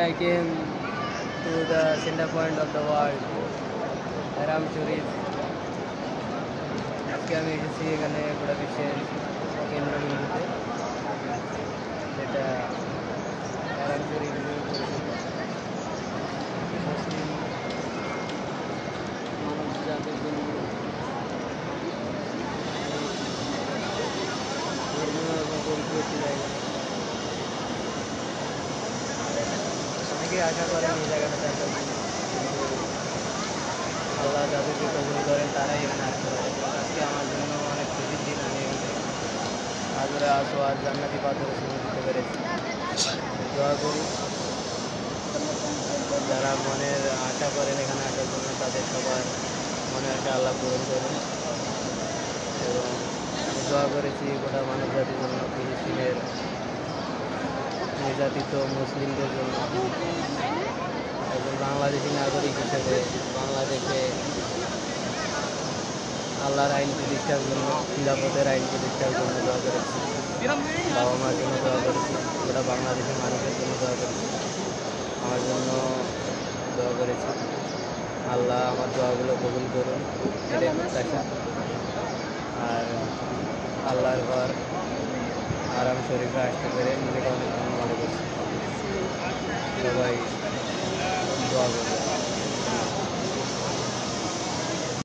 I came to the center point of the world, Haram Sharif. আজকে আমি এসেছি এখানে গোটা বিশ্বের কেন্দ্রবিন্দুতে, যেটা হারাম শরীফ হিসেবে পরিচিত। মুসলিম মানব জাতির জন্য ধর্মীয় এবং পবিত্র একটি জায়গা। অনেকেই আশা করেন এই জায়গাটাতে একটা, কিন্তু আল্লাহ যাদেরকে কবুল করেন তারাই এখানে আসতে পারে। আজকে আমার জন্য অনেক খুশির দিন, আমি এখানে হাজরে আসওয়াদ জান্নাতি পাথরে শুরু দিতে পেরেছি। দোয়া করি যারা মনের আশা করেন এখানে আসার জন্য, তাদের সবার মনে আশা আল্লাহ পূরণ করুন। এবং আমি দোয়া করেছি গোটা মানব জাতির জন্য, ফিলিস্তিনের নির্যাতিত মুসলিমদের জন্য। একজন বাংলাদেশি নাগরিক হিসেবে বাংলাদেশে আল্লাহর আইন প্রতিষ্ঠার জন্য, নিরাপদের আইন প্রতিষ্ঠার জন্য দোয়া করেছি। বাবা মার জন্য দোয়া করেছি, গোটা বাংলাদেশের মানুষের জন্য দোয়া করেছি, আমার জন্য দোয়া করেছি। আল্লাহ আমার দোয়াগুলো কবুল করুন, এটাই প্রত্যাশা। আর আল্লাহর ঘর হারাম শরীফে আসতে পেরে নিজেকে অনেক ধন্য মনে করছি। সবাই দোয়া করবে।